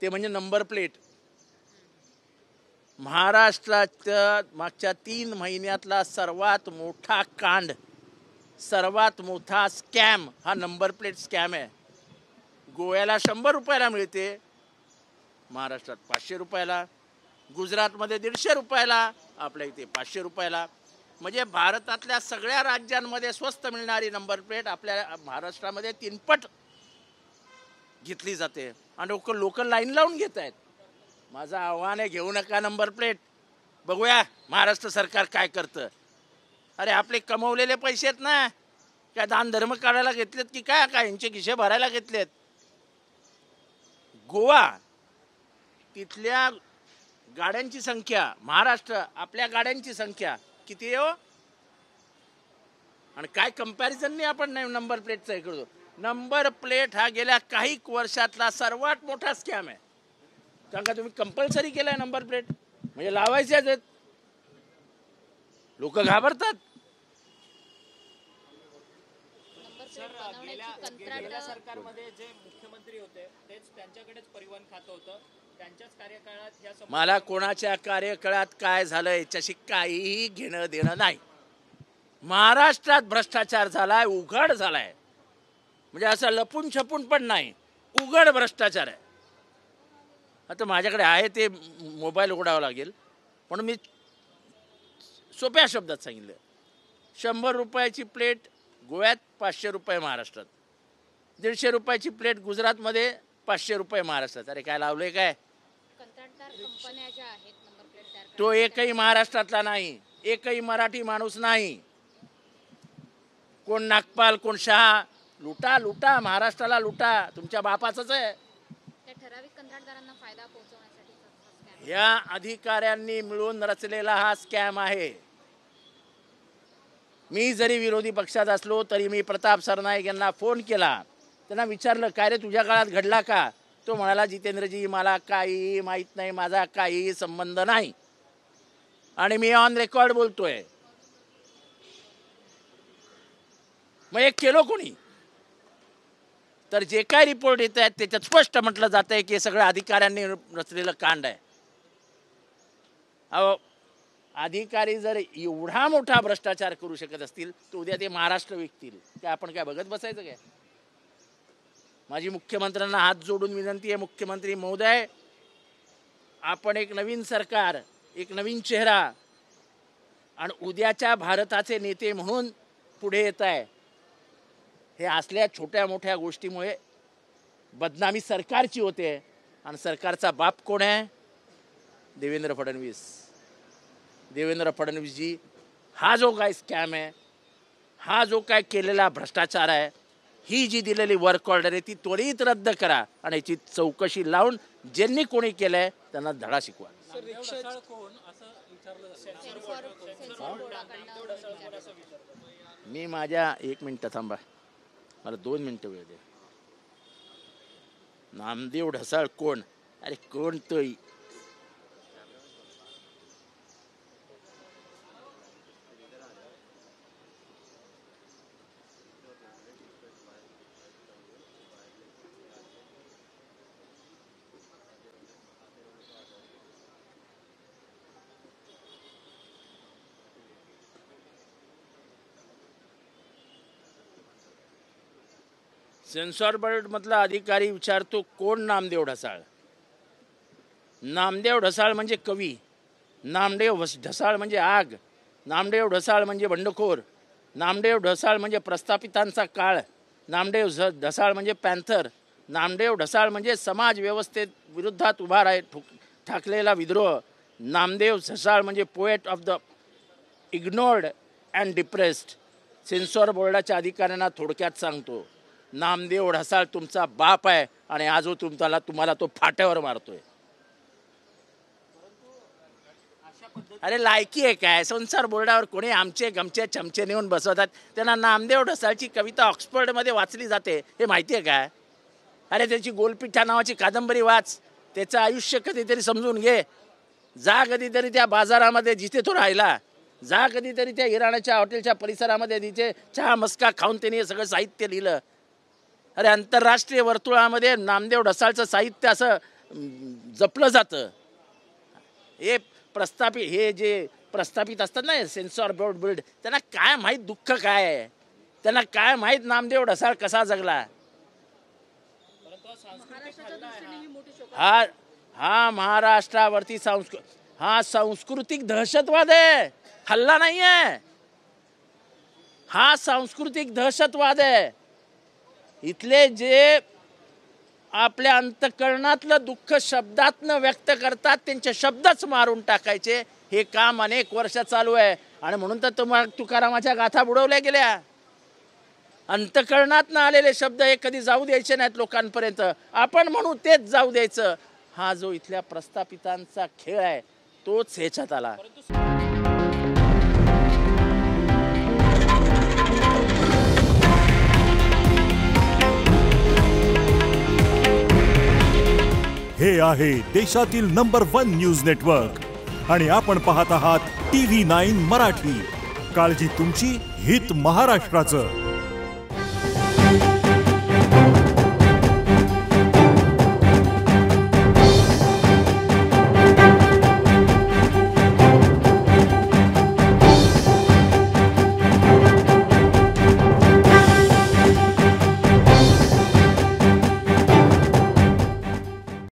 ते म्हणजे number plate. महाराष्ट्राच्या मागच्या 3 महिन्यातला सर्वात मोठा कांड, सर्वात मोठा स्कॅम हा नंबर प्लेट स्कॅम आहे. गोव्याला 100 रुपयाला मिळते, महाराष्ट्रात 500 रुपयाला, गुजरातमध्ये 150 रुपयाला, आपल्या इथे 500 रुपयाला. म्हणजे भारतातल्या सगळ्या राज्यांमध्ये स्वस्त मिळणारी नंबर प्लेट आपल्या महाराष्ट्रामध्ये 3 पट घेतली जाते आणि लोक लाईन लावून घेत आहेत. माझं आव्हान आहे, घेऊ नका नंबर प्लेट, बघूया महाराष्ट्र सरकार काय करतं. अरे आपले कमवलेले पैसे आहेत ना, काय दान धर्म काढायला घेतलेत की काय यांचे खिशे भरायला घेतलेत. गोवा तिथल्या गाड्यांची संख्या, महाराष्ट्र आपल्या गाड्यांची संख्या किती आहे हो? आणि काय कंपॅरिझनने आपण नंबर प्लेटचा हे करतो. नंबर प्लेट हा गेल्या काही वर्षातला सर्वात मोठा स्कॅम आहे. कारण का तुम्ही कंपल्सरी केलाय नंबर प्लेट, म्हणजे लावायच्याच आहेत. लोक घाबरतात. गेल्या सरकारमध्ये जे मुख्यमंत्री होते तेच त्यांच्याकडेच परिवहन खातं होतं, त्यांच्याच कार्यकाळात या मला कोणाच्या कार्यकाळात काय झालं याच्याशी काहीही घेणं देणं नाही. महाराष्ट्रात भ्रष्टाचार झालाय, उघड झालाय, म्हणजे असं लपून छपून पण नाही, उघड भ्रष्टाचार आहे. आता माझ्याकडे आहे ते मोबाईल उघडावं लागेल, पण मी सोप्या शब्दात सांगितलं. 100 रुपयाची प्लेट गोव्यात, 500 रुपये महाराष्ट्रात, 150 रुपयाची प्लेट गुजरातमध्ये, 500 रुपये महाराष्ट्रात. अरे काय लावलंय काय? कंपन्या ज्या आहेत नंबर प्लेट तयार तो एकही महाराष्ट्रातला नाही, एकही मराठी माणूस नाही. कोण नागपाल, कोण शहा, लुटा लुटा, महाराष्ट्राला लुटा, तुमच्या बापाचंच आहे. त्या ठराविक कंत्राटदारांना फायदा पोहोचवण्यासाठी या अधिकाऱ्यांनी मिळून रचलेला हा स्कॅम आहे. मी जरी विरोधी पक्षात असलो तरी मी प्रताप सरनाईक यांना फोन केला, त्यांना विचारलं काय रे तुझ्या काळात घडला का? तो म्हणाला जितेंद्रजी मला काही माहीत नाही, माझा काही संबंध नाही. आणि मी ऑन रेकॉर्ड बोलतोय. मग एक केलो कोणी? तर जे काय रिपोर्ट येत आहेत त्याच्यात स्पष्ट म्हटलं जात आहे की सगळं अधिकाऱ्यांनी रचलेलं कांड आहे. अहो अधिकारी जर एवढा मोठा भ्रष्टाचार करू शकत असतील तर उद्या ते महाराष्ट्र विकतील काय? आपण काय बघत बसायचं काय? माझी मुख्यमंत्र्यांना हात जोडून विनंती आहे, मुख्यमंत्री महोदय आपण एक नवीन सरकार, एक नवीन चेहरा आणि उद्याच्या भारताचे नेते म्हणून पुढे येत आहे. हे असल्या छोट्या मोठ्या गोष्टीमुळे बदनामी सरकारची होते आणि सरकारचा बाप कोण आहे? देवेंद्र फडणवीस. देवेंद्र फडणवीसजी हा जो काय स्कॅम आहे, हा जो काय केलेला भ्रष्टाचार आहे, ही जी दिलेली वर्क ऑर्डर आहे ती त्वरित रद्द करा आणि याची चौकशी लावून ज्यांनी कोणी केलंय त्यांना धडा शिकवा. मी माझ्या 1 मिनिट थांबा, मला 2 मिनिटं वेळ द्या. नामदेव ढसाळ कोण? अरे कोण तो? सेन्सॉर बोर्ड मधला अधिकारी विचारतो कोण नामदेव ढसाळ? नामदेव ढसाळ म्हणजे कवी, नामदेव ढसाळ म्हणजे आग, नामदेव ढसाळ म्हणजे बंडखोर, नामदेव ढसाळ म्हणजे प्रस्थापितांचा काळ, नामदेव ढसाळ म्हणजे पॅन्थर, नामदेव ढसाळ म्हणजे समाज व्यवस्थेत विरोधात उभा ठाकलेला विद्रोह, नामदेव ढसाळ म्हणजे poet of the ignored and depressed. Censor बोर्डाच्या अधिकाऱ्यांना थोडक्यात सांगतो, नामदेव ढसाळ तुमचा बाप आहे आणि आजो तुम्हाला तो फाट्यावर मारतोय. अरे लायकी आहे काय? सेन्सॉर बोर्डावर कोणी आमचे गमचे चमचे नेऊन बसवतात, त्यांना नामदेव ढसाळची कविता ऑक्सफर्डमध्ये वाचली जाते हे माहिती आहे का? अरे त्याची गोलपिठा नावाची कादंबरी वाच, त्याचं आयुष्य कधीतरी समजून घे. जा कधीतरी त्या बाजारामध्ये जिथे तो राहिला, जा कधीतरी त्या इराणाच्या हॉटेलच्या परिसरामध्ये जिथे चहा मस्का खाऊन त्यांनी हे सगळं साहित्य लिहिलं. अरे आंतरराष्ट्रीय वर्तुळामध्ये नामदेव ढसाळचं साहित्य असं जपलं जातं. हे जे प्रस्थापित असतात ना सेन्सॉर बोर्ड बिल्ड, त्यांना काय माहीत दुःख काय आहे, त्यांना काय माहीत नामदेव ढसाळ कसा जगला. परंतु हा सांस्कृतिक हल्ला आहे हा महाराष्ट्रावरती सांस्कृतिक दहशतवाद आहे, हल्ला नाही आहे. हा सांस्कृतिक दहशतवाद आहे. इथले जे आपल्या अंतःकरणातलं दुःख शब्दातनं व्यक्त करतात त्यांचे शब्दच मारून टाकायचे, हे काम अनेक वर्ष चालू आहे. आणि म्हणून तर तुम्हाला तुकारामाच्या गाथा बुडवल्या गेल्या. अंतःकरणातनं आलेले शब्द हे कधी जाऊ द्यायचे नाहीत लोकांपर्यंत. आपण म्हणू तेच जाऊ द्यायचं. हा जो इथल्या प्रस्थापितांचा खेळ आहे तोच ह्याच्यात आला. हे आहे देशातील नंबर 1 न्यूज नेटवर्क आणि आपण पाहत आहात TV9 मराठी. काळजी तुमची, हित महाराष्ट्राचं.